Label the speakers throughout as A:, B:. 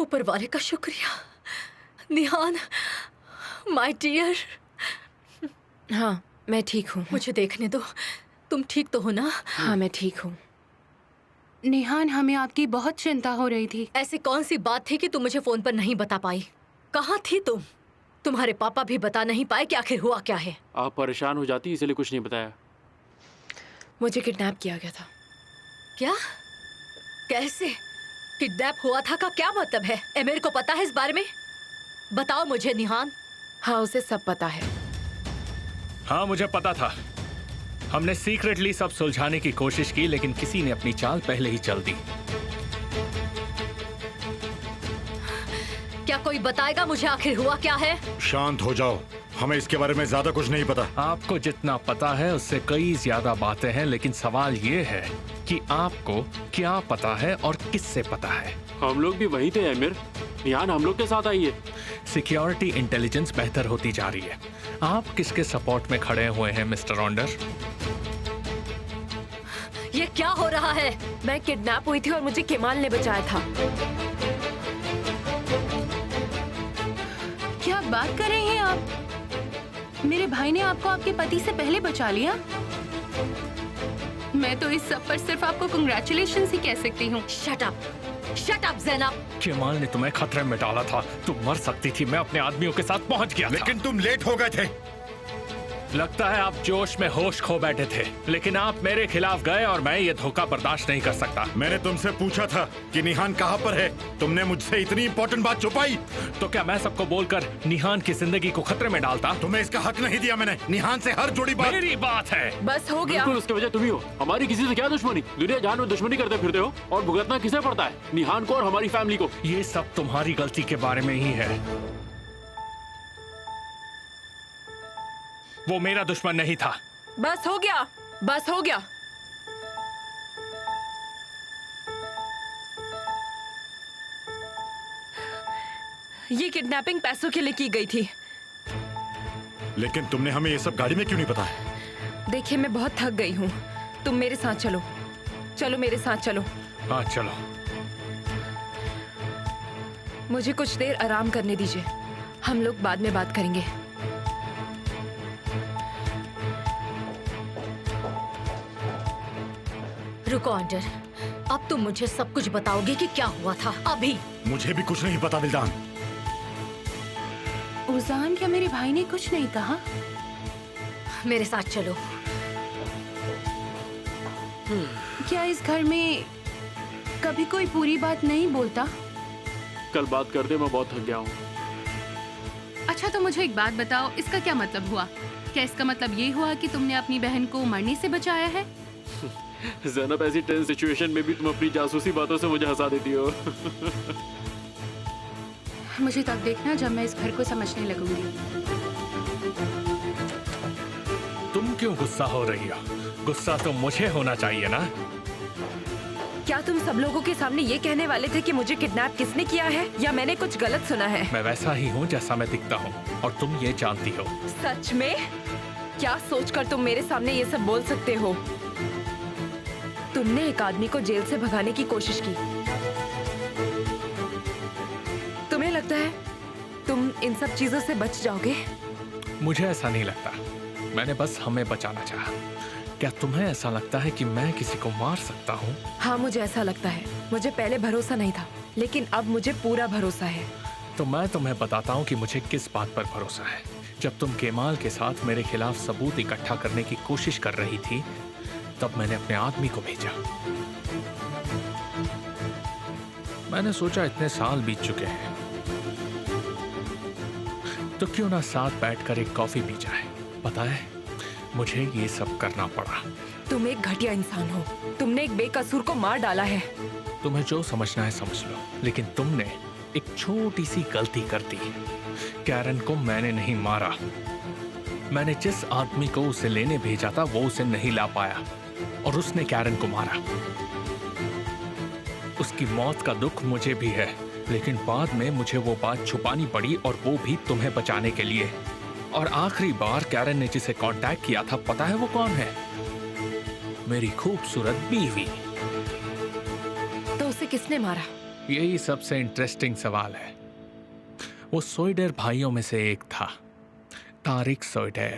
A: ऊपर वाले का शुक्रिया। निहान, माय डियर।
B: हाँ, मैं ठीक हूँ।
A: मुझे देखने दो। तुम ठीक तो हो ना?
B: हाँ, मैं ठीक हूँ।
C: निहान, हमें आपकी बहुत चिंता हो रही थी।
A: ऐसी कौन सी बात थी कि तुम मुझे फोन पर नहीं बता पाई? कहाँ थी तुम? तुम्हारे पापा भी बता नहीं पाए कि आखिर हुआ क्या है।
D: आप परेशान हो जाती इसलिए कुछ नहीं बताया।
B: मुझे किडनैप किया गया था।
A: क्या? कैसे? किडनैप हुआ था का क्या मतलब है? एमिर को पता है इस बारे में? बताओ मुझे निहान।
B: हाँ, उसे सब पता है।
E: हाँ, मुझे पता था। हमने सीक्रेटली सब सुलझाने की कोशिश की, लेकिन किसी ने अपनी चाल पहले ही चल दी।
A: क्या कोई बताएगा मुझे आखिर हुआ क्या है?
F: शांत हो जाओ, हमें इसके बारे में ज्यादा कुछ नहीं पता।
E: आपको जितना पता है उससे कई ज्यादा बातें हैं, लेकिन सवाल ये है कि आपको क्या पता है और किससे पता है।
D: हम लोग भी वही थे एमिर। निहान हम लोग के साथ आई है।
E: सिक्योरिटी इंटेलिजेंस बेहतर होती जा रही है। आप किसके सपोर्ट में खड़े हुए हैं मिस्टर ऑन्डर?
A: ये क्या हो रहा है?
B: मैं किडनैप हुई थी और मुझे केमाल ने बचाया था।
C: क्या बात कर रहे हैं आप? मेरे भाई ने आपको आपके पति से पहले बचा लिया? मैं तो इस सब पर सिर्फ आपको कंग्रेचुलेशंस ही कह सकती हूँ।
A: Shut up! Shut up Zainab!
E: Kemal ने तुम्हें खतरे में डाला था। तुम मर सकती थी। मैं अपने आदमियों के साथ पहुंच गया था।
F: लेकिन तुम लेट हो गए थे।
E: लगता है आप जोश में होश खो बैठे थे, लेकिन आप मेरे खिलाफ गए और मैं ये धोखा बर्दाश्त नहीं कर सकता।
F: मैंने तुमसे पूछा था कि निहान कहाँ पर है। तुमने मुझसे इतनी इंपॉर्टेंट बात छुपाई।
E: तो क्या मैं सबको बोलकर निहान की जिंदगी को खतरे में डालता?
F: तुम्हें इसका हक नहीं दिया मैंने। निहान से हर जुड़ी बात
E: मेरी बात है।
B: बस हो गया।
D: बिल्कुल उसकी वजह तुम ही हो। हमारी किसी से क्या दुश्मनी? दुनिया जान में दुश्मनी करते फिरते हो और भुगतना किसे पड़ता है? निहान को और हमारी फैमिली को।
E: ये सब तुम्हारी गलती के बारे में ही है। वो मेरा दुश्मन नहीं था।
B: बस हो गया। बस हो गया। ये किडनैपिंग पैसों के लिए की गई थी।
F: लेकिन तुमने हमें ये सब गाड़ी में क्यों नहीं बताया?
B: देखिए, मैं बहुत थक गई हूँ। तुम मेरे साथ चलो। चलो मेरे साथ चलो।
E: हाँ चलो।
B: मुझे कुछ देर आराम करने दीजिए। हम लोग बाद में बात करेंगे।
A: रुको ऑन्डर, अब तुम मुझे सब कुछ बताओगे कि क्या हुआ था अभी?
F: मुझे भी कुछ नहीं पता दिलदान।
C: उजान, क्या मेरे भाई ने कुछ नहीं कहा?
A: मेरे साथ चलो।
C: क्या इस घर में कभी कोई पूरी बात नहीं बोलता?
D: कल बात करते, मैं बहुत थक गया हूँ।
C: अच्छा, तो मुझे एक बात बताओ, इसका क्या मतलब हुआ? क्या इसका मतलब ये हुआ कि तुमने अपनी बहन को मरने से बचाया है?
D: ज़ैनब, ऐसी टेंस सिचुएशन में भी तुम अपनी जासूसी बातों से मुझे हंसा देती हो।
C: मुझे तब देखना जब मैं इस घर को समझने लगूंगी।
E: तुम क्यों गुस्सा हो रही हो? गुस्सा तो मुझे होना चाहिए ना।
B: क्या तुम सब लोगों के सामने ये कहने वाले थे कि मुझे किडनैप किसने किया है, या मैंने कुछ गलत सुना है?
E: मैं वैसा ही हूँ जैसा मैं दिखता हूँ, और तुम ये जानती हो।
B: सच में? क्या सोचकर तुम मेरे सामने ये सब बोल सकते हो? तुमने एक आदमी को जेल से भगाने की कोशिश की। तुम्हें लगता है तुम इन सब चीजों से बच जाओगे?
E: मुझे ऐसा नहीं लगता। मैंने बस हमें बचाना चाहा। क्या तुम्हें ऐसा लगता है कि मैं किसी को मार सकता हूँ?
B: हाँ, मुझे ऐसा लगता है। मुझे पहले भरोसा नहीं था, लेकिन अब मुझे पूरा भरोसा है।
E: तो मैं तुम्हें बताता हूँ कि मुझे किस बात पर भरोसा है। जब तुम केमाल के साथ मेरे खिलाफ सबूत इकट्ठा करने की कोशिश कर रही थी, तब मैंने अपने आदमी को भेजा। मैंने सोचा इतने साल बीत चुके हैं, तो क्यों ना साथ बैठकर एक कॉफी पी जाए। पता है, मुझे ये सब करना पड़ा।
B: तुम एक घटिया इंसान हो। तुमने एक बेकसूर को मार डाला है।
E: तुम्हें जो समझना है समझ लो, लेकिन तुमने एक छोटी सी गलती कर दी। कैरन को मैंने नहीं मारा। मैंने जिस आदमी को उसे लेने भेजा था वो उसे नहीं ला पाया, और उसने कैरन को मारा। उसकी मौत का दुख मुझे भी है, लेकिन बाद में मुझे वो बात छुपानी पड़ी, और वो भी तुम्हें बचाने के लिए। और आखिरी बार कैरन ने जिसे कांटेक्ट किया था, पता है वो कौन है? मेरी खूबसूरत बीवी।
B: तो उसे किसने मारा?
E: यही सबसे इंटरेस्टिंग सवाल है। वो सोइडर भाइयों में से एक था, तारिक सोइडर।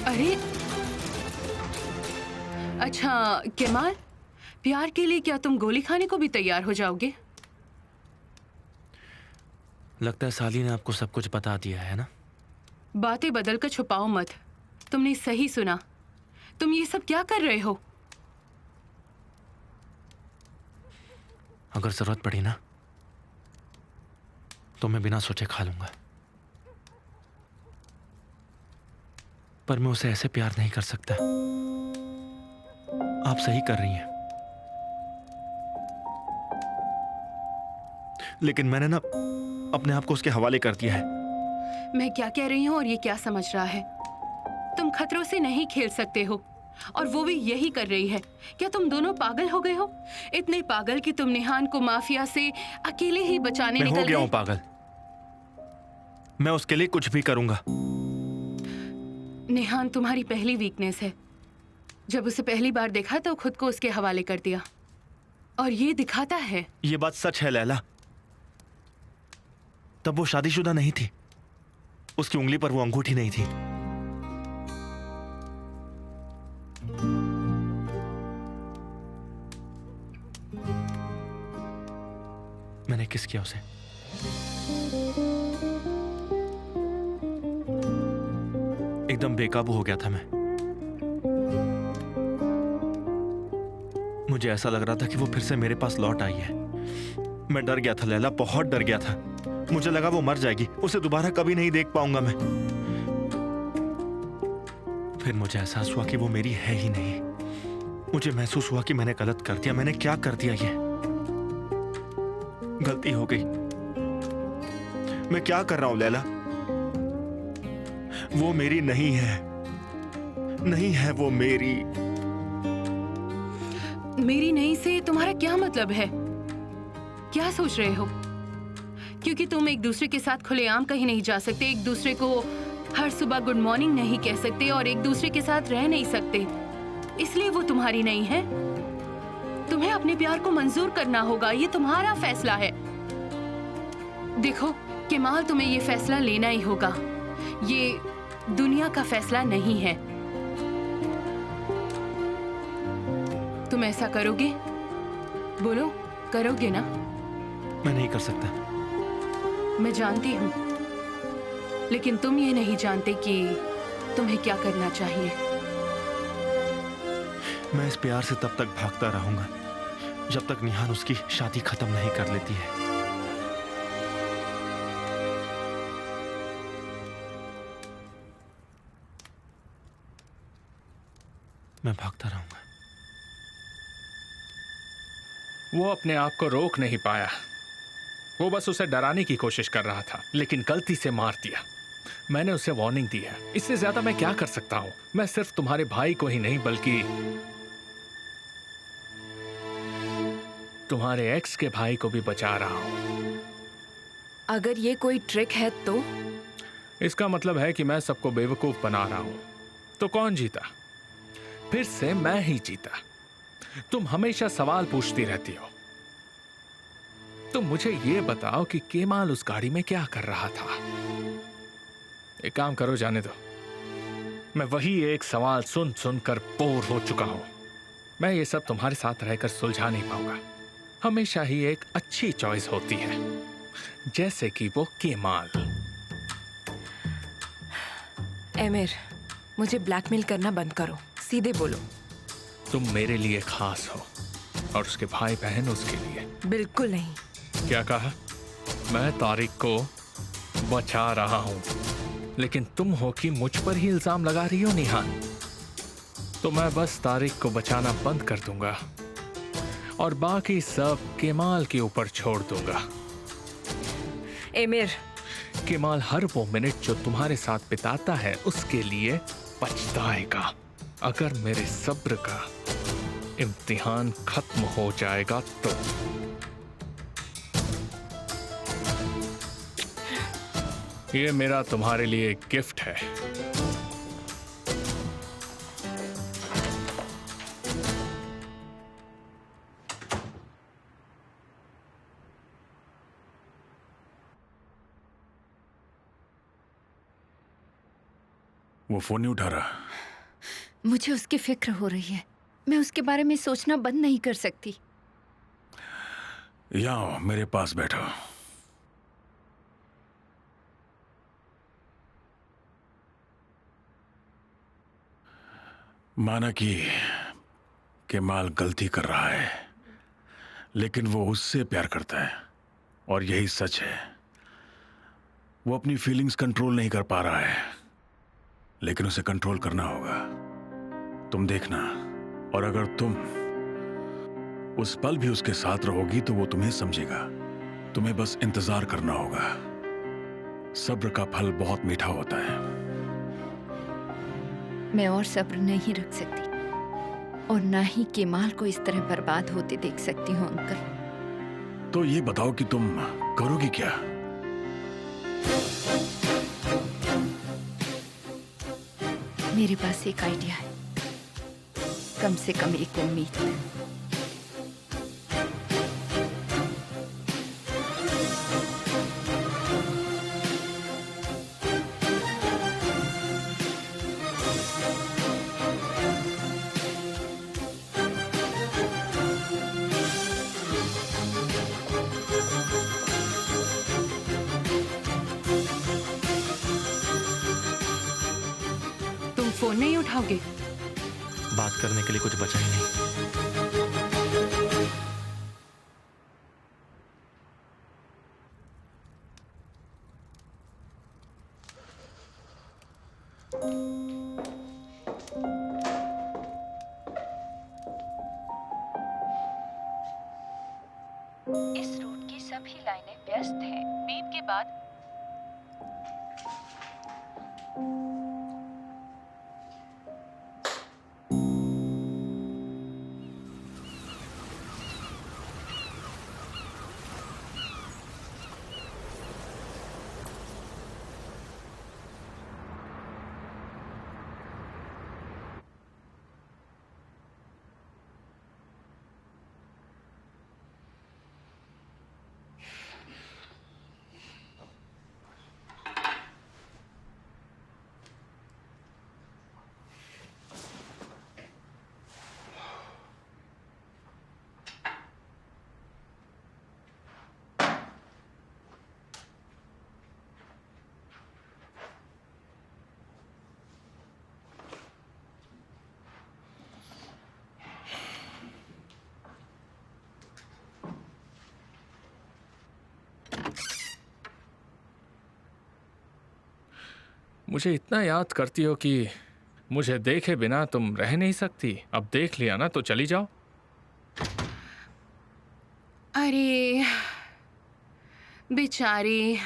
C: अरे अच्छा केमाल, प्यार के लिए क्या तुम गोली खाने को भी तैयार हो जाओगे?
G: लगता है साली ने आपको सब कुछ बता दिया है ना?
C: बातें बदल कर छुपाओ मत। तुमने सही सुना। तुम ये सब क्या कर रहे हो?
G: अगर जरूरत पड़ी ना तो मैं बिना सोचे खा लूंगा, पर मैं उसे ऐसे प्यार नहीं कर सकता। आप सही कर रही हैं, लेकिन मैंने ना अपने आप को उसके हवाले कर दिया है।
C: मैं क्या कह रही हूँ और ये क्या समझ रहा है? तुम खतरों से नहीं खेल सकते हो, और वो भी यही कर रही है। क्या तुम दोनों पागल हो गए हो? इतने पागल कि तुम निहान को माफिया से अकेले ही बचाने
G: मैं
C: निकल
G: हो गया
C: गए।
G: हूं पागल। मैं उसके लिए कुछ भी करूंगा।
C: निहान तुम्हारी पहली वीकनेस है। जब उसे पहली बार देखा तो खुद को उसके हवाले कर दिया, और ये दिखाता है।
G: ये बात सच है लैला। तब वो शादीशुदा नहीं थी, उसकी उंगली पर वो अंगूठी नहीं थी। मैंने किस किया उसे? एकदम बेकाबू हो गया था मैं। मुझे ऐसा लग रहा था कि वो फिर से मेरे पास लौट आई है। मैं डर गया था लैला, बहुत डर गया था। मुझे लगा वो मर जाएगी, उसे दोबारा कभी नहीं देख पाऊंगा मैं। फिर मुझे एहसास हुआ कि वो मेरी है ही नहीं। मुझे महसूस हुआ कि मैंने गलत कर दिया। मैंने क्या कर दिया? ये गलती हो गई। मैं क्या कर रहा हूं लैला? वो मेरी नहीं है, नहीं है वो मेरी।
C: मेरी नहीं से तुम्हारा क्या मतलब है? क्या सोच रहे हो? क्योंकि तुम एक दूसरे के साथ खुलेआम कहीं नहीं जा सकते, एक दूसरे को हर सुबह गुड मॉर्निंग नहीं कह सकते, और एक दूसरे के साथ रह नहीं सकते, इसलिए वो तुम्हारी नहीं है। तुम्हें अपने प्यार को मंजूर करना होगा। ये तुम्हारा फैसला है। देखो केमाल, तुम्हें ये फैसला लेना ही होगा। ये दुनिया का फैसला नहीं है। तुम ऐसा करोगे? बोलो, करोगे ना?
G: मैं नहीं कर सकता।
C: मैं जानती हूँ, लेकिन तुम ये नहीं जानते कि तुम्हें क्या करना चाहिए।
G: मैं इस प्यार से तब तक भागता रहूंगा जब तक निहान उसकी शादी खत्म नहीं कर लेती है। मैं भागता रहूंगा।
E: वो अपने आप को रोक नहीं पाया। वो बस उसे डराने की कोशिश कर रहा था, लेकिन गलती से मार दिया। मैंने उसे वार्निंग दी है। इससे ज्यादा मैं क्या कर सकता हूं? मैं सिर्फ तुम्हारे भाई को ही नहीं बल्कि तुम्हारे एक्स के भाई को भी बचा रहा हूं।
B: अगर ये कोई ट्रिक है तो?
E: इसका मतलब है कि मैं सबको बेवकूफ बना रहा हूं। तो कौन जीता? फिर से मैं ही जीता। तुम हमेशा सवाल पूछती रहती हो। तुम मुझे ये बताओ कि केमाल उस गाड़ी में क्या कर रहा था? एक काम करो, जाने दो। मैं वही एक सवाल सुन सुनकर बोर हो चुका हूं। मैं ये सब तुम्हारे साथ रहकर सुलझा नहीं पाऊंगा। हमेशा ही एक अच्छी चॉइस होती है, जैसे कि वो केमाल।
B: एमिर, मुझे ब्लैकमेल करना बंद करो। सीधे बोलो।
E: तुम मेरे लिए खास हो और उसके भाई बहन उसके लिए।
B: बिल्कुल नहीं।
E: क्या कहा? मैं तारिक को बचा रहा हूं, लेकिन तुम हो कि मुझ पर ही इल्जाम लगा रही हो निहान। तो मैं बस तारिक को बचाना बंद कर दूंगा और बाकी सब केमाल के ऊपर छोड़ दूंगा।
B: एमिर,
E: केमाल हर वो मिनट जो तुम्हारे साथ बिताता है उसके लिए पछताएगा। अगर मेरे सब्र का इम्तिहान खत्म हो जाएगा तो। ये मेरा तुम्हारे लिए एक गिफ्ट है।
F: वो फोन नहीं उठा रहा।
H: मुझे उसकी फिक्र हो रही है। मैं उसके बारे में सोचना बंद नहीं कर सकती।
F: यहाँ आओ, मेरे पास बैठो। माना कि माल गलती कर रहा है, लेकिन वो उससे प्यार करता है और यही सच है। वो अपनी फीलिंग्स कंट्रोल नहीं कर पा रहा है, लेकिन उसे कंट्रोल करना होगा। तुम देखना, और अगर तुम उस पल भी उसके साथ रहोगी तो वो तुम्हें समझेगा। तुम्हें बस इंतजार करना होगा। सब्र का फल बहुत मीठा होता है।
H: मैं और सब्र नहीं रख सकती, और ना ही केमाल को इस तरह बर्बाद होते देख सकती हूँ अंकल।
F: तो ये बताओ कि तुम करोगी क्या?
H: मेरे पास एक आइडिया है, कम से कम एक उम्मीद।
C: तुम फोन नहीं उठाओगे?
G: बात करने के लिए कुछ बचा ही नहीं।
H: इस रूट की सभी लाइनें व्यस्त हैं। बीप के बाद
E: मुझे इतना याद करती हो कि मुझे देखे बिना तुम रह नहीं सकती। अब देख लिया ना तो चली जाओ।
C: अरे बेचारी,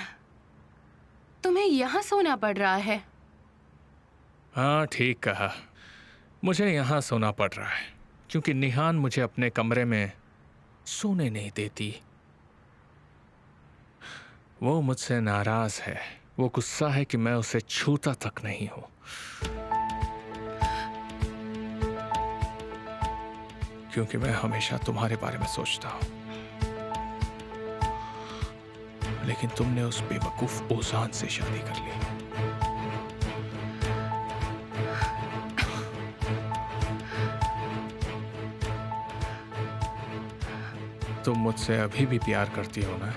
C: तुम्हें यहाँ सोना पड़ रहा है।
E: हाँ ठीक कहा, मुझे यहाँ सोना पड़ रहा है क्योंकि निहान मुझे अपने कमरे में सोने नहीं देती। वो मुझसे नाराज है। वो गुस्सा है कि मैं उसे छूता तक नहीं हूं, क्योंकि मैं हमेशा तुम्हारे बारे में सोचता हूं। लेकिन तुमने उस बेवकूफ ओजान से शादी कर ली। तुम मुझसे अभी भी प्यार करती हो ना?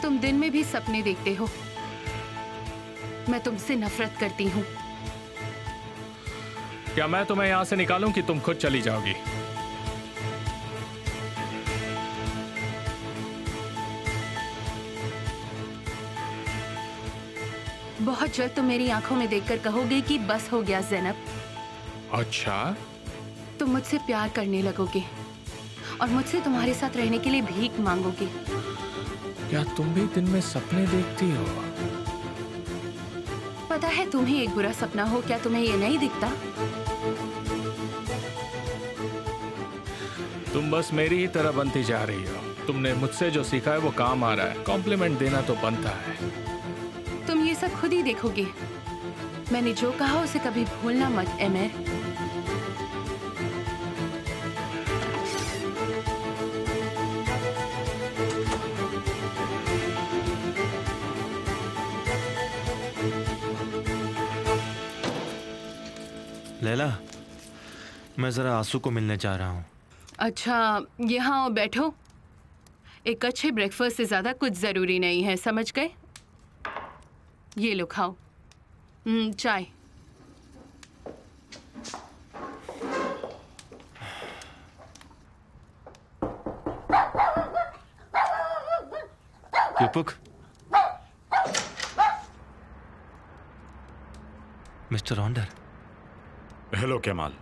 C: तुम दिन में भी सपने देखते हो। मैं तुमसे नफरत करती हूँ।
E: क्या मैं तुम्हें यहां से निकालूं कि तुम खुद चली जाओगी?
C: बहुत जल्द तुम मेरी आंखों में देखकर कहोगे कि बस हो गया ज़ैनब।
E: अच्छा,
C: तुम मुझसे प्यार करने लगोगे और मुझसे तुम्हारे साथ रहने के लिए भीख मांगोगे।
E: क्या तुम भी दिन में सपने देखती हो?
C: पता है तुम्हें एक बुरा सपना हो, क्या तुम्हें ये नहीं दिखता?
E: तुम बस मेरी ही तरह बनती जा रही हो। तुमने मुझसे जो सीखा है वो काम आ रहा है। कॉम्प्लीमेंट देना तो बनता है।
C: तुम ये सब खुद ही देखोगे। मैंने जो कहा उसे कभी भूलना मत एमिर।
G: लैला, मैं जरा आंसू को मिलने जा रहा हूँ।
C: अच्छा, यहाँ आओ, बैठो। एक अच्छे ब्रेकफास्ट से ज्यादा कुछ जरूरी नहीं है, समझ गए? ये लो खाओ। चाय।
G: युपुक, मिस्टर ऑन्डर।
F: हेलो केमाल,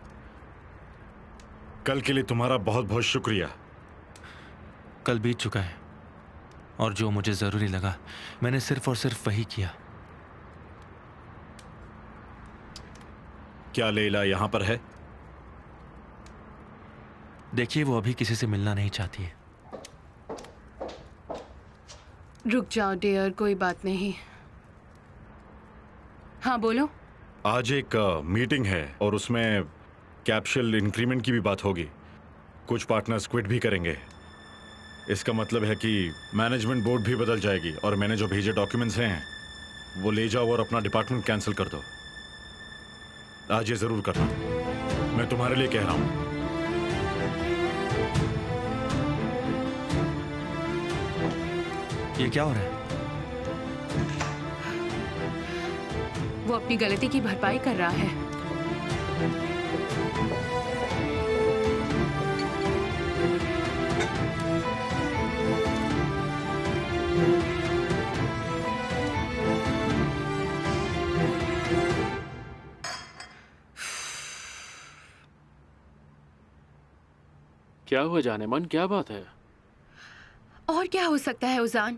F: कल के लिए तुम्हारा बहुत बहुत शुक्रिया।
G: कल बीत चुका है और जो मुझे जरूरी लगा मैंने सिर्फ और सिर्फ वही किया।
F: क्या लैला यहाँ पर है?
G: देखिए, वो अभी किसी से मिलना नहीं चाहती है।
C: रुक जाओ डियर, कोई बात नहीं। हाँ बोलो।
F: आज एक मीटिंग है और उसमें कैप्शुल इंक्रीमेंट की भी बात होगी। कुछ पार्टनर्स क्विट भी करेंगे। इसका मतलब है कि मैनेजमेंट बोर्ड भी बदल जाएगी और मैंने जो भेजे डॉक्यूमेंट्स हैं वो ले जाओ और अपना डिपार्टमेंट कैंसिल कर दो। आज ये जरूर करना, मैं तुम्हारे लिए कह रहा हूं।
G: ये क्या हो रहा है?
C: वो अपनी गलती की भरपाई कर रहा है।
D: क्या हुआ जाने मन, क्या बात है?
C: और क्या हो सकता है उजान?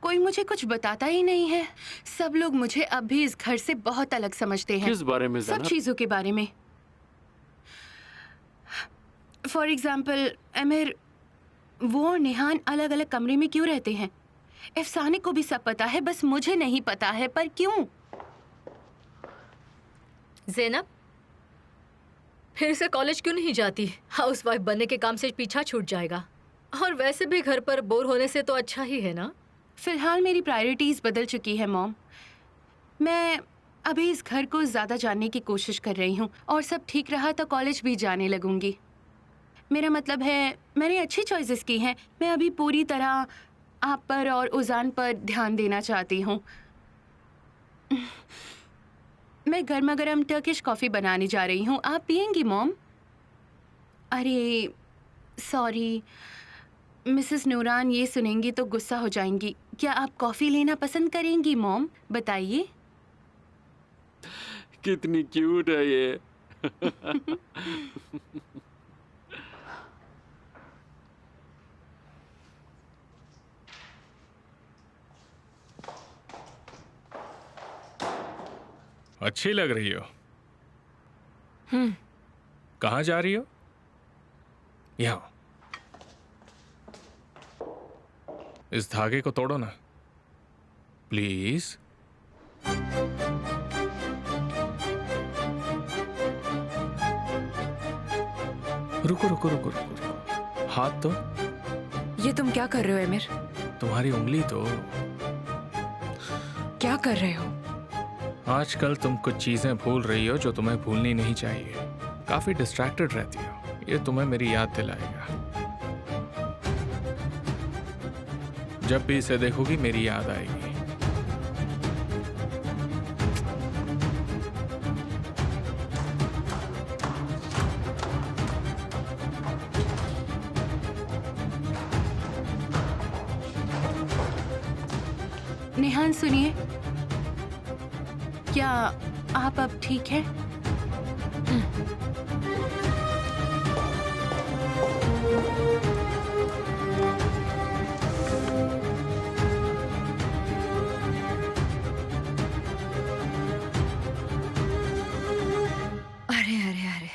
C: कोई मुझे कुछ बताता ही नहीं है। सब लोग मुझे अब भी इस घर से बहुत अलग समझते हैं।
D: किस बारे में
C: सब
D: ज़ैनब?
C: चीजों के बारे में। फॉर एग्जाम्पल अमीर, वो और निहान अलग अलग कमरे में क्यों रहते हैं? अफसाने को भी सब पता है, बस मुझे नहीं पता है। पर क्यों?
A: ज़ैनब फिर से कॉलेज क्यों नहीं जाती? हाउसवाइफ बनने के काम से पीछा छूट जाएगा। और वैसे भी घर पर बोर होने से तो अच्छा ही है ना।
C: फिलहाल मेरी प्रायोरिटीज बदल चुकी है मॉम। मैं अभी इस घर को ज्यादा जानने की कोशिश कर रही हूँ और सब ठीक रहा तो कॉलेज भी जाने लगूंगी। मेरा मतलब है मैंने अच्छी चॉइसेस की हैं। मैं अभी पूरी तरह आप पर और उजान पर ध्यान देना चाहती हूँ। मैं गर्मा गर्म टर्किश कॉफ़ी बनाने जा रही हूँ। आप पियेंगी मॉम? अरे सॉरी, मिसेस नूरान ये सुनेंगी तो गुस्सा हो जाएंगी। क्या आप कॉफ़ी लेना पसंद करेंगी मॉम? बताइए।
D: कितनी क्यूट है ये।
E: अच्छी लग रही हो। कहाँ जा रही हो? यहाँ। इस धागे को तोड़ो ना प्लीज। रुको रुको रुको रुको रुको। हाथ तो।
B: ये तुम क्या कर रहे हो एमिर?
E: तुम्हारी उंगली तो।
B: क्या कर रहे हो?
E: आजकल तुम कुछ चीजें भूल रही हो जो तुम्हें भूलनी नहीं चाहिए। काफी डिस्ट्रैक्टेड रहती हो। ये तुम्हें मेरी याद दिलाएगा। जब भी इसे देखोगी मेरी याद आएगी।
C: नेहान सुनिए, क्या आप अब ठीक हैं?
H: अरे अरे अरे,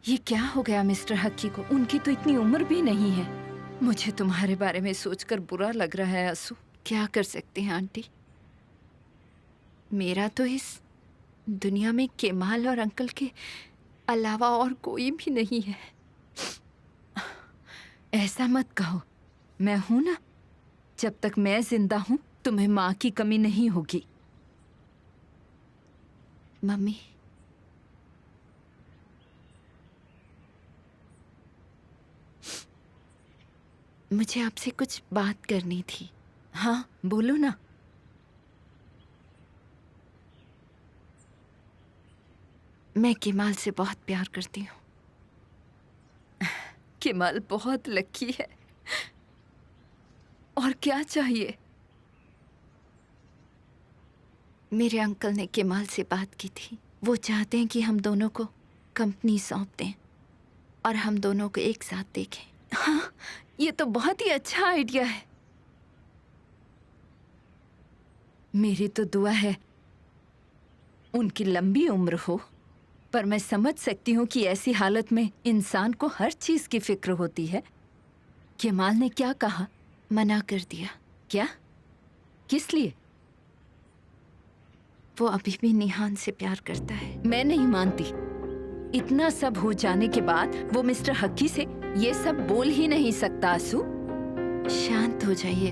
H: ये क्या हो गया मिस्टर हक्की को? उनकी तो इतनी उम्र भी नहीं है। मुझे तुम्हारे बारे में सोचकर बुरा लग रहा है आंसू। क्या कर सकते हैं आंटी? मेरा तो इस दुनिया में केमाल और अंकल के अलावा और कोई भी नहीं है। ऐसा मत कहो, मैं हूं ना। जब तक मैं जिंदा हूं तुम्हें माँ की कमी नहीं होगी। मम्मी, मुझे आपसे कुछ बात करनी थी। हाँ बोलो ना। मैं केमाल से बहुत प्यार करती हूँ। केमाल बहुत लकी है। और क्या चाहिए? मेरे अंकल ने केमाल से बात की थी। वो चाहते हैं कि हम दोनों को कंपनी सौंप दें और हम दोनों को एक साथ देखें। हाँ, ये तो बहुत ही अच्छा आइडिया है। मेरी तो दुआ है उनकी लंबी उम्र हो, पर मैं समझ सकती हूँ कि ऐसी हालत में इंसान को हर चीज की फिक्र होती है। केमाल ने क्या कहा? मना कर दिया। क्या? किस लिए? वो अभी भी निहान से प्यार करता है। मैं नहीं मानती। इतना सब हो जाने के बाद वो मिस्टर हक्की से ये सब बोल ही नहीं सकता। आंसू, शांत हो जाइए।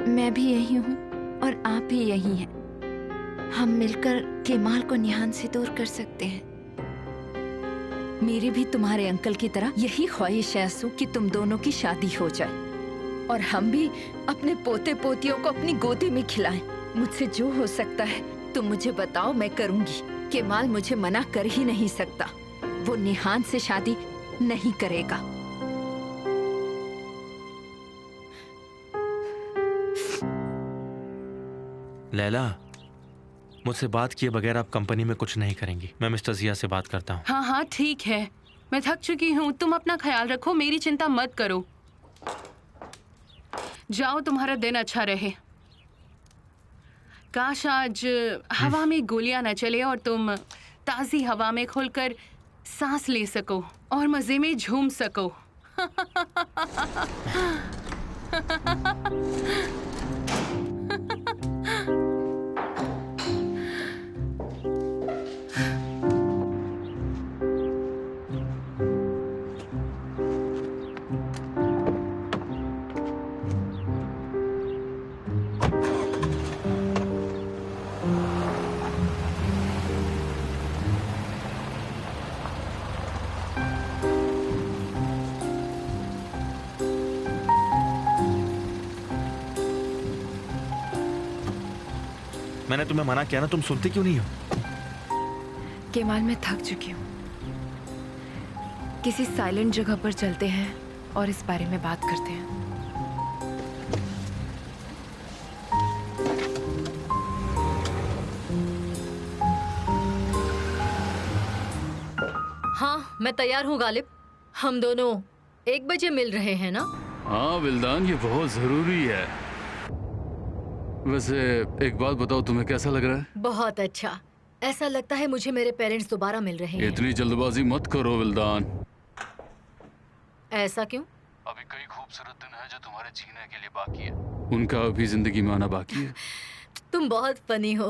H: मैं भी यही हूँ और आप भी यही हैं। हम मिलकर केमाल को निहान से दूर कर सकते हैं। मेरी भी तुम्हारे अंकल की तरह यही ख्वाहिश है आंसू कि तुम दोनों की शादी हो जाए और हम भी अपने पोते पोतियों को अपनी गोदी में खिलाएं। मुझसे जो हो सकता है तुम मुझे बताओ, मैं करूंगी। केमाल मुझे मना कर ही नहीं सकता। वो निहान से शादी नहीं करेगा।
G: लैला, मुझसे बात किए बगैर आप कंपनी में कुछ नहीं करेंगी। मैं मिस्टर जिया से बात करता हूँ।
C: हाँ हाँ ठीक है, मैं थक चुकी हूँ। तुम अपना ख्याल रखो, मेरी चिंता मत करो। जाओ, तुम्हारा दिन अच्छा रहे। काश आज हवा में गोलियां न चले और तुम ताज़ी हवा में खुलकर सांस ले सको और मजे में झूम सको।
G: मैंने तुम्हें मना किया ना, तुम सुनते क्यों नहीं हो?
B: केमाल, मैं थक चुकी हूँ। किसी साइलेंट जगह पर चलते हैं और इस बारे में बात करते हैं।
A: हाँ मैं तैयार हूँ गालिब। हम दोनों 1 बजे मिल रहे हैं ना?
D: हाँ विल्दान, ये बहुत जरूरी है। वैसे एक बात बताओ, तुम्हें कैसा लग रहा है?
A: बहुत अच्छा। ऐसा लगता है मुझे मेरे पेरेंट्स दोबारा मिल रहे हैं।
D: इतनी जल्दबाजी मत करो विल्दान।
A: ऐसा क्यों?
D: अभी कई खूबसूरत दिन हैं जो तुम्हारे जीने के लिए बाकी है। उनका अभी जिंदगी में आना बाकी है।
A: तुम बहुत फनी हो।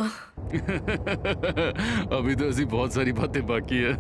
D: अभी तो ऐसी बहुत सारी बातें बाकी है।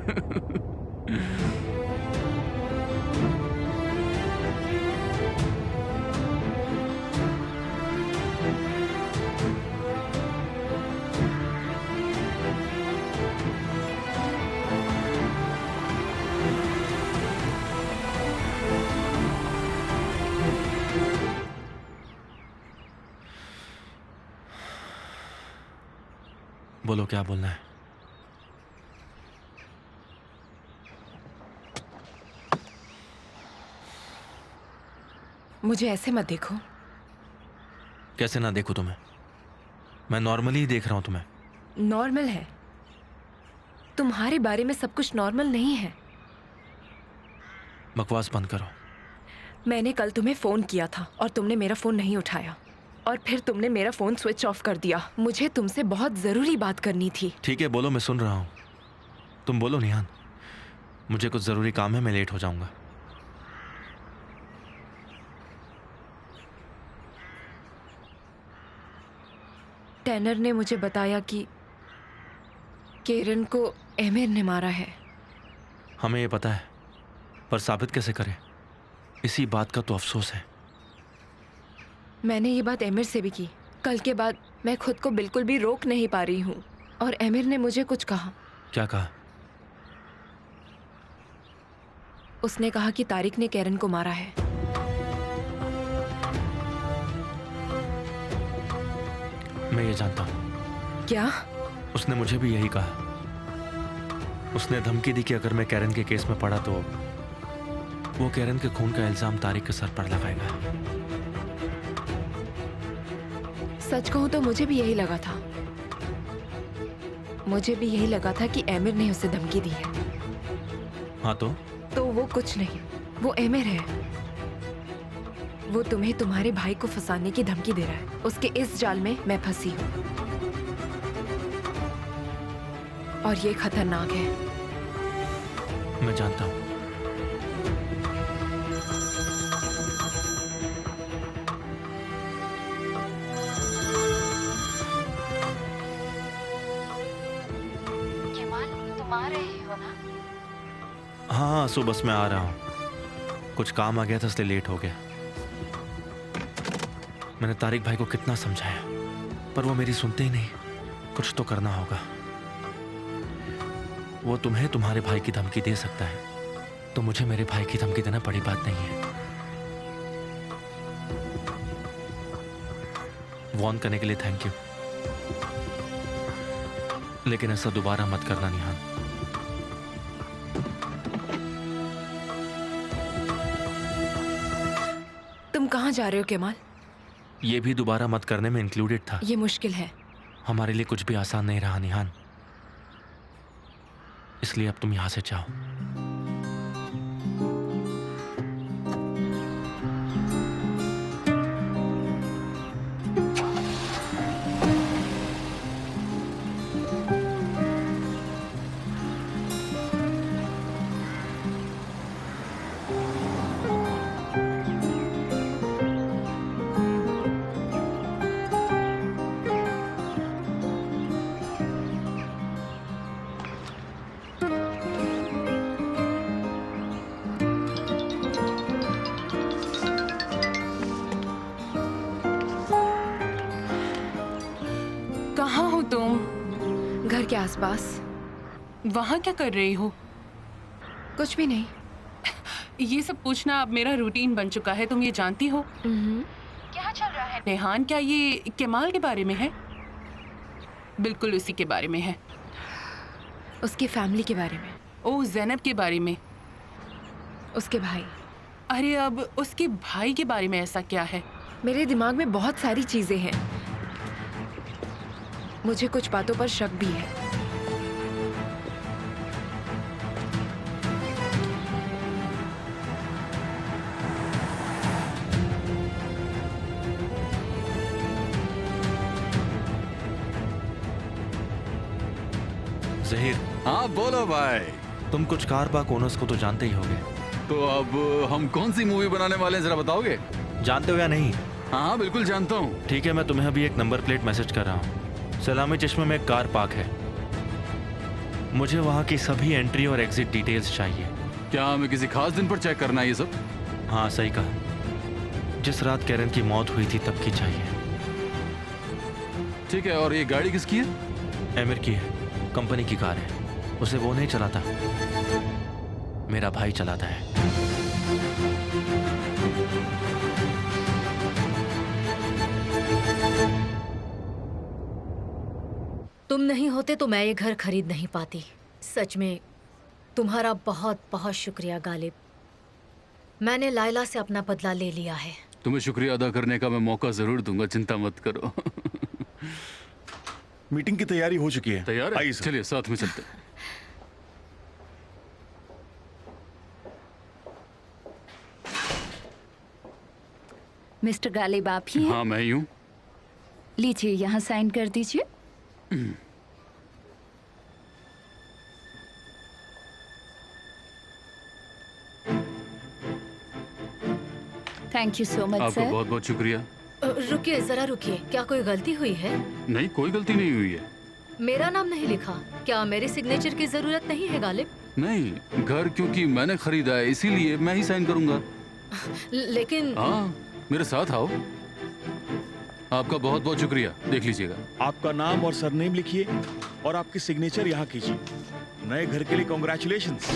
G: बोलो, क्या बोलना है?
B: मुझे ऐसे मत देखो।
G: कैसे ना देखूं तुम्हें? मैं नॉर्मली ही देख रहा हूं तुम्हें।
B: नॉर्मल है? तुम्हारे बारे में सब कुछ नॉर्मल नहीं है।
G: बकवास बंद करो।
B: मैंने कल तुम्हें फोन किया था और तुमने मेरा फोन नहीं उठाया, और फिर तुमने मेरा फोन स्विच ऑफ कर दिया। मुझे तुमसे बहुत जरूरी बात करनी थी।
G: ठीक है, बोलो, मैं सुन रहा हूं। तुम बोलो निहान, मुझे कुछ जरूरी काम है, मैं लेट हो जाऊंगा।
B: टैनर ने मुझे बताया कि केरन को एमिर ने मारा है।
G: हमें ये पता है, पर साबित कैसे करें? इसी बात का तो अफसोस है।
B: मैंने ये बात एमिर से भी की। कल के बाद मैं खुद को बिल्कुल भी रोक नहीं पा रही हूँ। और एमिर ने मुझे कुछ कहा।
G: क्या कहा?
B: उसने कहा कि तारिक ने केरन को मारा है।
G: मैं ये जानता हूँ।
B: क्या?
G: उसने मुझे भी यही कहा। उसने धमकी दी कि अगर मैं कैरन के केस में पड़ा तो वो कैरन के खून का इल्जाम तारिक के सर पर लगाएगा।
B: सच कहूं तो मुझे भी यही लगा था। मुझे भी यही लगा था कि एमिर ने उसे धमकी दी है।
G: हाँ
B: तो वो कुछ नहीं, वो एमिर है। वो तुम्हें तुम्हारे भाई को फंसाने की धमकी दे रहा है। उसके इस जाल में मैं फंसी हूँ और ये खतरनाक है।
G: मैं जानता हूँ।
H: तुम आ रहे हो ना?
G: हाँ, सो बस मैं आ रहा हूँ। कुछ काम आ गया था इसलिए लेट हो गया। मैंने तारिक भाई को कितना समझाया, पर वो मेरी सुनते ही नहीं। कुछ तो करना होगा। वो तुम्हें तुम्हारे भाई की धमकी दे सकता है, तो मुझे मेरे भाई की धमकी देना बड़ी बात नहीं है। वॉर्न करने के लिए थैंक यू, लेकिन ऐसा दोबारा मत करना निहान।
B: तुम कहाँ जा रहे हो केमाल?
G: ये भी दोबारा मत करने में इंक्लूडेड था।
B: ये मुश्किल है।
G: हमारे लिए कुछ भी आसान नहीं रहा निहान, इसलिए अब तुम यहां से जाओ।
C: कहाँ हो तुम?
B: घर के आसपास।
C: वहाँ क्या कर रही हो?
B: कुछ भी नहीं।
C: ये सब पूछना अब मेरा रूटीन बन चुका है, तुम ये जानती हो।
H: क्या चल रहा है?
C: नेहान, क्या ये केमाल के बारे में है? बिल्कुल उसी के बारे में है।
B: उसकी फैमिली के बारे में।
C: ओ, ज़ैनब के बारे में।
B: उसके भाई।
C: अरे अब उसके भाई के बारे में ऐसा क्या है?
B: मेरे दिमाग में बहुत सारी चीजें हैं। मुझे कुछ बातों पर शक भी है।
G: जहीर,
I: हाँ बोलो भाई।
G: तुम कुछ कार पार्क ओनर्स को तो जानते ही होगे।
I: तो अब हम कौन सी मूवी बनाने वाले हैं, जरा बताओगे?
G: जानते हो या नहीं?
I: हाँ हाँ बिल्कुल जानता हूँ।
G: ठीक है, मैं तुम्हें अभी एक नंबर प्लेट मैसेज कर रहा हूँ। सलामी चश्मे में एक कार पार्क है। मुझे वहाँ की सभी एंट्री और एग्जिट डिटेल्स चाहिए।
I: क्या हमें किसी खास दिन पर चेक करना है ये सब?
G: हाँ सही कहा। जिस रात कैरन की मौत हुई थी तब की चाहिए।
I: ठीक है, और ये गाड़ी किसकी है?
G: एमिर की है, कंपनी की कार है। उसे वो नहीं चलाता, मेरा भाई चलाता है।
A: तुम नहीं होते तो मैं ये घर खरीद नहीं पाती। सच में तुम्हारा बहुत बहुत शुक्रिया गालिब। मैंने लायला से अपना बदला ले लिया है।
I: तुम्हें शुक्रिया अदा करने का मैं मौका जरूर दूंगा, चिंता मत करो।
F: मीटिंग की तैयारी हो चुकी है।
I: तैयार है?
F: आइए सर।
I: चलिए साथ में चलते हैं।
H: मिस्टर गालिब आप ही हैं?
I: हाँ मैं ही हूँ।
H: लीजिए यहाँ साइन कर दीजिए। थैंक यू सो मच
I: आपका
H: सर।
I: बहुत बहुत शुक्रिया।
A: रुकिए, जरा रुकिए। क्या कोई गलती हुई है?
I: नहीं, कोई गलती नहीं हुई है।
A: मेरा नाम नहीं लिखा। क्या मेरे सिग्नेचर की जरूरत नहीं है गालिब?
I: नहीं, घर क्योंकि मैंने खरीदा है इसीलिए मैं ही साइन करूंगा।
A: लेकिन
I: हाँ, मेरे साथ आओ। आपका बहुत बहुत शुक्रिया। देख लीजिएगा।
F: आपका नाम और सरनेम लिखिए और आपकी सिग्नेचर यहाँ कीजिए। नए घर के लिए कॉन्ग्रेचुलेशंस।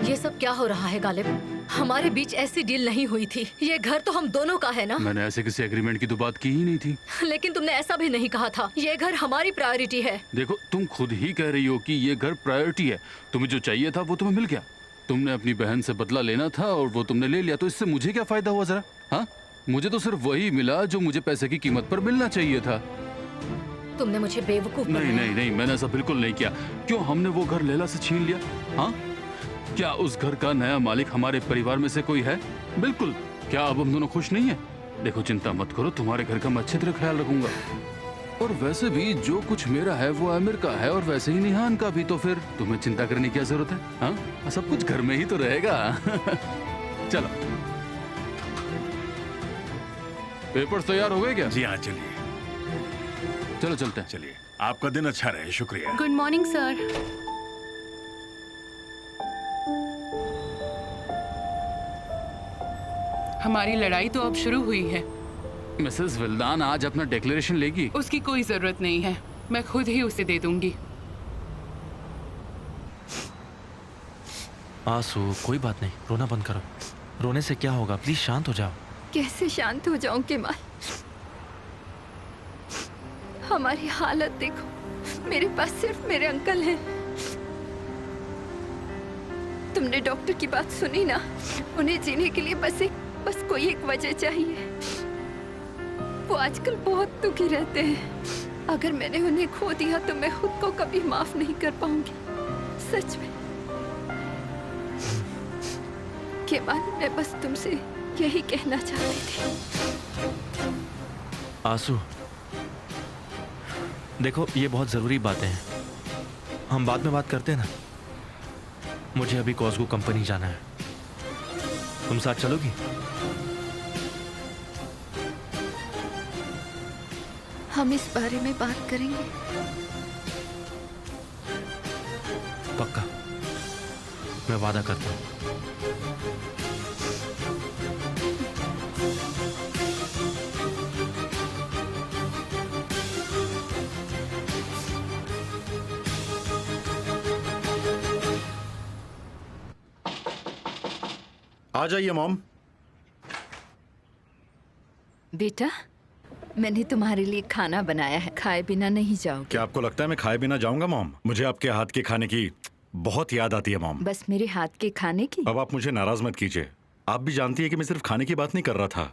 A: ये सब क्या हो रहा है गालिब? हमारे बीच ऐसी डील नहीं हुई थी। ये घर तो हम दोनों का है ना?
I: मैंने ऐसे किसी एग्रीमेंट की तो बात की ही नहीं थी।
A: लेकिन तुमने ऐसा भी नहीं कहा था। ये घर हमारी प्रायोरिटी है।
I: देखो, तुम खुद ही कह रही हो कि ये घर प्रायोरिटी है। तुम्हें जो चाहिए था वो तुम्हें मिल गया। तुमने अपनी बहन से बदला लेना था और वो तुमने ले लिया, तो इससे मुझे क्या फायदा हुआ जरा? हाँ, मुझे तो सिर्फ वही मिला जो मुझे पैसे की कीमत पर मिलना चाहिए था।
A: तुमने मुझे बेवकूफ
I: नहीं
A: बनाया।
I: नहीं नहीं, मैंने ऐसा बिल्कुल नहीं किया। क्यों हमने वो घर लैला से छीन लिया? हाँ, क्या उस घर का नया मालिक हमारे परिवार में से कोई है? बिल्कुल। क्या अब हम दोनों खुश नहीं है? देखो, चिंता मत करो, तुम्हारे घर का मैं अच्छी तरह ख्याल रखूंगा। और वैसे भी जो कुछ मेरा है वो आमिर का है, और वैसे ही निहान का भी, तो फिर तुम्हें चिंता करने की क्या जरूरत है? हाँ, सब कुछ घर में ही तो रहेगा। चलो, पेपर्स तैयार हो गए क्या?
F: जी हाँ, चलिए
I: चलो चलते हैं।
F: चलिए। आपका दिन अच्छा रहे। शुक्रिया।
C: Good morning sir. हमारी लड़ाई तो अब शुरू हुई है।
I: मिसेस विल्दान आज अपना डिक्लेरेशन लेगी।
C: उसकी कोई जरूरत नहीं है, मैं खुद ही उसे दे दूंगी।
G: आंसू, कोई बात नहीं, रोना बंद करो। रोने से क्या होगा? प्लीज शांत हो जाओ।
H: कैसे शांत हो जाऊं केमाल? हमारी हालत देखो। मेरे पास सिर्फ मेरे अंकल हैं। तुमने डॉक्टर की बात सुनी ना? उन्हें जीने के लिए बस कोई एक वजह चाहिए। वो आजकल बहुत दुखी रहते हैं। अगर मैंने उन्हें खो दिया तो मैं खुद को कभी माफ नहीं कर पाऊंगी। सच में केमाल, मैं बस तुमसे यही कहना चाहती थी।
G: आंसू, देखो, ये बहुत जरूरी बातें हैं, हम बाद में बात करते हैं ना। मुझे अभी कॉस्को कंपनी जाना है। तुम साथ चलोगी?
H: हम इस बारे में बात करेंगे।
G: पक्का, मैं वादा करता हूँ।
J: आ जाइए मॉम।
H: बेटा, मैंने तुम्हारे लिए खाना बनाया है, खाए बिना नहीं जाओगे।
J: क्या आपको लगता है मैं खाए बिना जाऊंगा मॉम? मुझे आपके हाथ के खाने की बहुत याद आती है मॉम।
H: बस मेरे हाथ के खाने की?
J: अब आप मुझे नाराज मत कीजिए। आप भी जानती है कि मैं सिर्फ खाने की बात नहीं कर रहा था।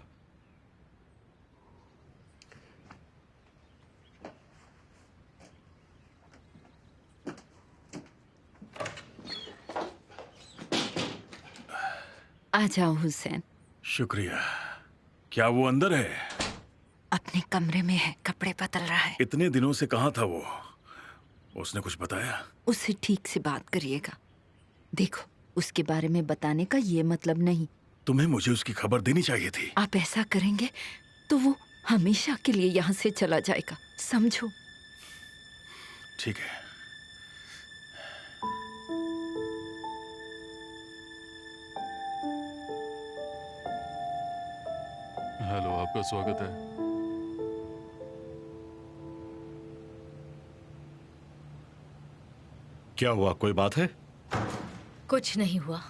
H: आ जाओ हुसैन।
F: शुक्रिया। क्या वो अंदर है?
H: अपने कमरे में है, कपड़े बदल रहा है।
F: इतने दिनों से कहाँ था वो? उसने कुछ बताया?
H: उससे ठीक से बात करिएगा। देखो, उसके बारे में बताने का ये मतलब नहीं।
F: तुम्हें मुझे उसकी खबर देनी चाहिए थी।
H: आप ऐसा करेंगे तो वो हमेशा के लिए यहाँ से चला जाएगा, समझो।
F: ठीक है।
I: हेलो, आपका स्वागत है।
J: क्या हुआ, कोई बात है?
A: कुछ नहीं हुआ।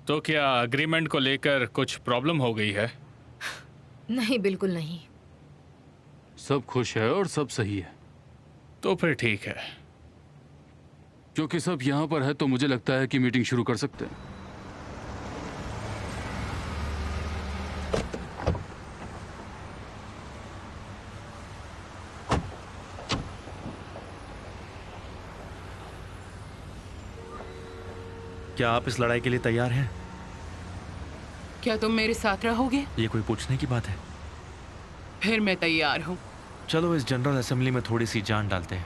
E: तो क्या अग्रीमेंट को लेकर कुछ प्रॉब्लम हो गई है?
A: नहीं, बिल्कुल नहीं।
I: सब खुश है और सब सही है।
E: तो फिर ठीक है।
I: क्योंकि सब यहाँ पर है तो मुझे लगता है कि मीटिंग शुरू कर सकते हैं।
G: क्या आप इस लड़ाई के लिए तैयार हैं?
C: क्या तुम मेरे साथ रहोगे?
G: ये कोई पूछने की बात है?
C: फिर मैं तैयार हूँ।
G: चलो इस जनरल असेंबली में थोड़ी सी जान डालते हैं।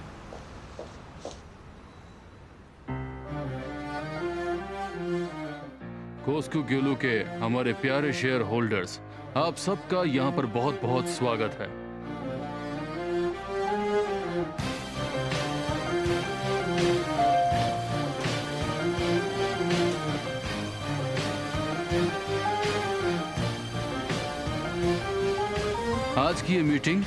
I: कोस्कू गेलू के हमारे प्यारे शेयर होल्डर्स, आप सबका यहाँ पर बहुत बहुत स्वागत है। आज की ये मीटिंग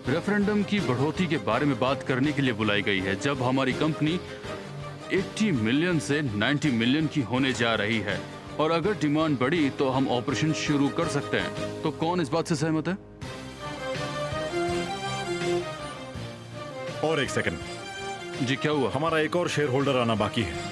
I: रेफरेंडम की बढ़ोतरी के बारे में बात करने के लिए बुलाई गई है, जब हमारी कंपनी 80 मिलियन से 90 मिलियन की होने जा रही है और अगर डिमांड बढ़ी तो हम ऑपरेशन शुरू कर सकते हैं। तो कौन इस बात से सहमत है?
J: और एक सेकंड
I: जी, क्या हुआ?
J: हमारा एक और शेयर होल्डर आना बाकी है।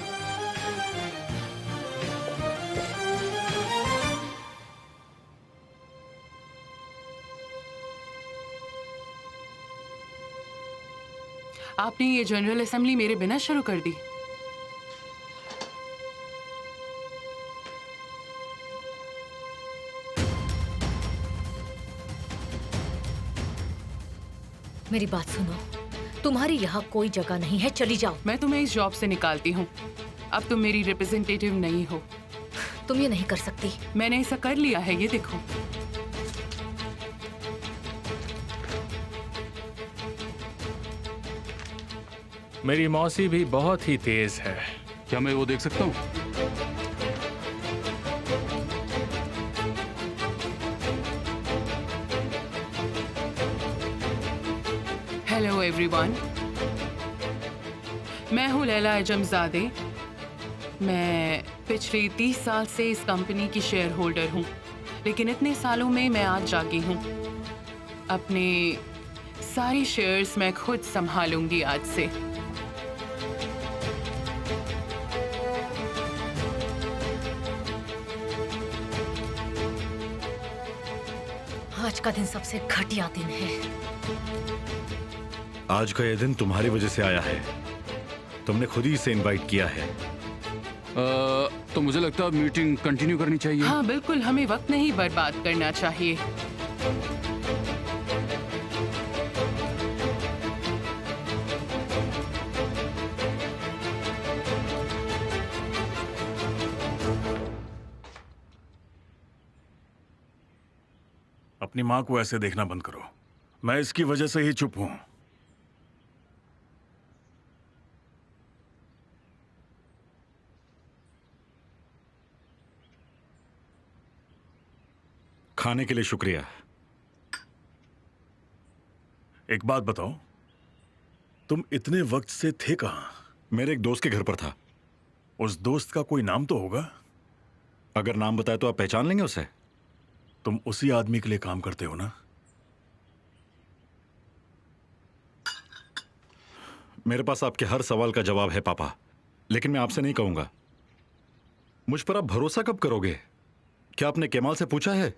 C: आपने ये जनरल असेंबली मेरे बिना शुरू कर दी।
A: मेरी बात सुनो, तुम्हारी यहाँ कोई जगह नहीं है, चली जाओ।
C: मैं तुम्हें इस जॉब से निकालती हूँ। अब तुम मेरी रिप्रेजेंटेटिव नहीं हो।
A: तुम ये नहीं कर सकती।
C: मैंने ऐसा कर लिया है, ये देखो।
E: मेरी मौसी भी बहुत ही तेज है।
I: क्या मैं वो देख सकता हूँ?
C: हेलो एवरीवन, मैं हूँ लैला एजमजादे। मैं पिछले 30 साल से इस कंपनी की शेयर होल्डर हूँ, लेकिन इतने सालों में मैं आज जागी हूँ। अपने सारे शेयर्स मैं खुद संभालूंगी आज से।
A: आज का दिन सबसे घटिया दिन है।
J: आज का यह दिन तुम्हारी वजह से आया है। तुमने खुद ही इसे इनवाइट किया है।
I: तो मुझे लगता है मीटिंग कंटिन्यू करनी चाहिए।
C: हाँ बिल्कुल, हमें वक्त नहीं बर्बाद करना चाहिए।
F: अपनी माँ को ऐसे देखना बंद करो। मैं इसकी वजह से ही चुप हूं।
J: खाने के लिए शुक्रिया।
F: एक बात बताओ, तुम इतने वक्त से थे कहां?
J: मेरे एक दोस्त के घर पर था।
F: उस दोस्त का कोई नाम तो होगा?
J: अगर नाम बताए तो आप पहचान लेंगे उसे।
F: तुम उसी आदमी के लिए काम करते हो ना?
J: मेरे पास आपके हर सवाल का जवाब है पापा, लेकिन मैं आपसे नहीं कहूंगा। मुझ पर आप भरोसा कब करोगे? क्या आपने केमाल से पूछा है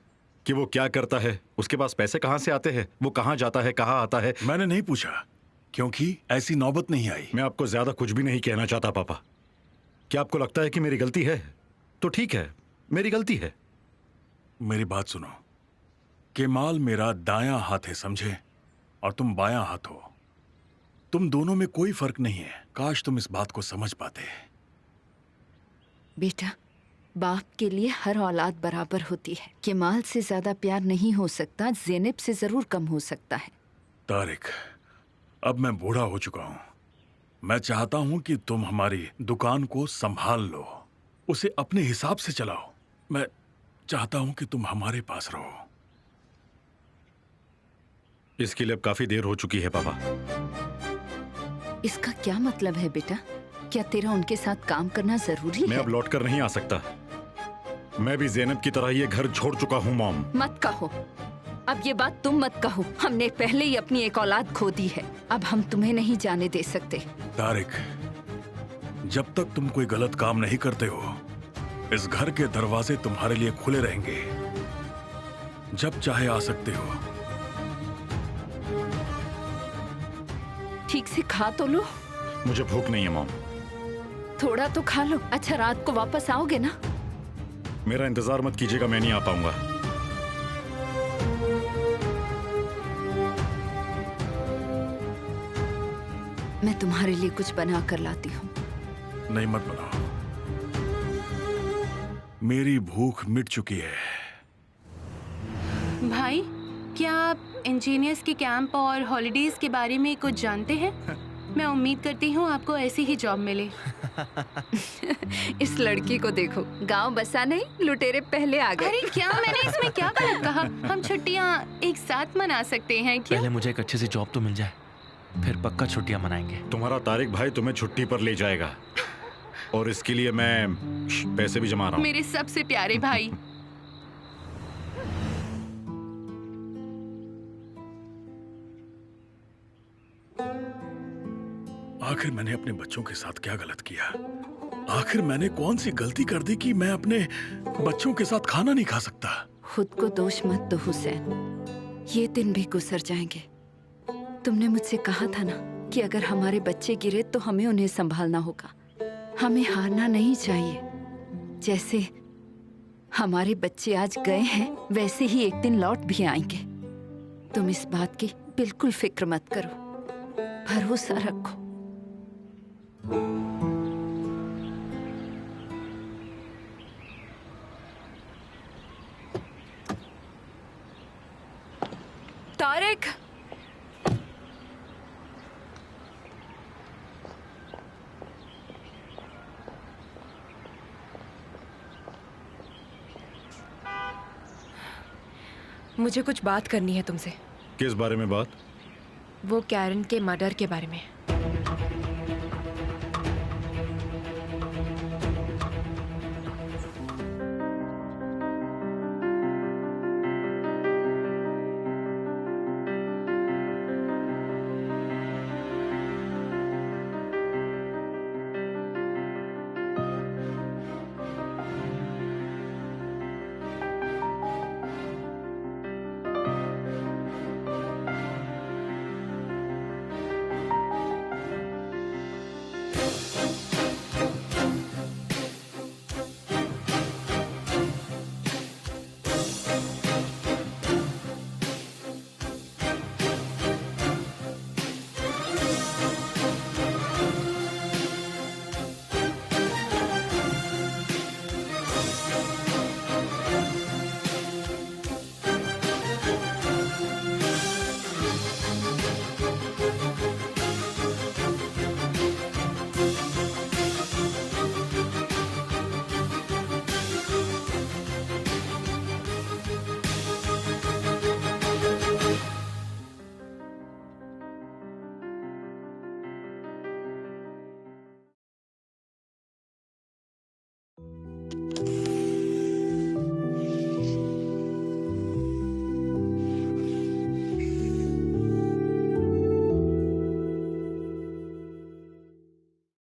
J: कि वो क्या करता है, उसके पास पैसे कहां से आते हैं, वो कहां जाता है, कहां आता है?
F: मैंने नहीं पूछा, क्योंकि ऐसी नौबत नहीं आई।
J: मैं आपको ज्यादा कुछ भी नहीं कहना चाहता पापा। क्या आपको लगता है कि मेरी गलती है? तो ठीक है, मेरी गलती है।
F: मेरी बात सुनो, केमाल मेरा दायां हाथ है, समझे? और तुम बायां हाथ हो। तुम दोनों में कोई फर्क नहीं है। काश तुम इस बात को समझ पाते।
H: बेटा, बाप के लिए हर औलाद बराबर होती है। केमाल से ज्यादा प्यार नहीं हो सकता, ज़ैनब से जरूर कम हो सकता है।
F: तारिक, अब मैं बूढ़ा हो चुका हूं। मैं चाहता हूं कि तुम हमारी दुकान को संभाल लो, उसे अपने हिसाब से चलाओ। मैं चाहता हूं कि तुम हमारे पास रहो।
J: इसके लिए अब काफी देर हो चुकी है पापा।
H: इसका क्या मतलब है बेटा? क्या तेरा उनके साथ काम करना जरूरी
J: मैं
H: है?
J: अब लौट कर नहीं आ सकता। मैं भी ज़ैनब की तरह ये घर छोड़ चुका हूँ मॉम।
H: मत कहो, अब ये बात तुम मत कहो। हमने पहले ही अपनी एक औलाद खो दी है, अब हम तुम्हें नहीं जाने दे सकते।
F: तारिक, जब तक तुम कोई गलत काम नहीं करते हो, इस घर के दरवाजे तुम्हारे लिए खुले रहेंगे। जब चाहे आ सकते हो।
H: ठीक से खा तो लो।
J: मुझे भूख नहीं है मॉम।
H: थोड़ा तो खा लो। अच्छा, रात को वापस आओगे ना?
J: मेरा इंतजार मत कीजिएगा, मैं नहीं आ पाऊंगा।
H: मैं तुम्हारे लिए कुछ बना कर लाती हूँ।
F: नहीं, मत बनाओ। मेरी भूख मिट चुकी है।
C: भाई, क्या आप इंजीनियर्स के कैंप और हॉलिडेज के बारे में कुछ जानते हैं? मैं उम्मीद करती हूँ आपको ऐसी ही जॉब मिले।
H: इस लड़की को देखो, गांव बसा नहीं, लुटेरे पहले आ गए।
C: अरे क्या, मैंने इसमें क्या गलत कहा? हम छुट्टियाँ एक साथ मना सकते हैं क्यों?
G: पहले मुझे एक अच्छी सी जॉब तो मिल जाए, फिर पक्का छुट्टियां मनाएंगे।
J: तुम्हारा तारिक भाई तुम्हें छुट्टी पर ले जाएगा और इसके लिए मैं पैसे भी जमा रहा हूँ।
C: मेरे सबसे प्यारे भाई।
F: आखिर मैंने अपने बच्चों के साथ क्या गलत किया? आखिर मैंने कौन सी गलती कर दी कि मैं अपने बच्चों के साथ खाना नहीं खा सकता?
H: खुद को दोष मत दो हुसैन, ये दिन भी गुजर जाएंगे। तुमने मुझसे कहा था ना कि अगर हमारे बच्चे गिरे तो हमें उन्हें संभालना होगा, हमें हारना नहीं चाहिए। जैसे हमारे बच्चे आज गए हैं, वैसे ही एक दिन लौट भी आएंगे। तुम इस बात की बिल्कुल फिक्र मत करो, भरोसा रखो।
B: तारिक, मुझे कुछ बात करनी है तुमसे।
J: किस बारे में बात?
B: वो कैरन के मर्डर के बारे में।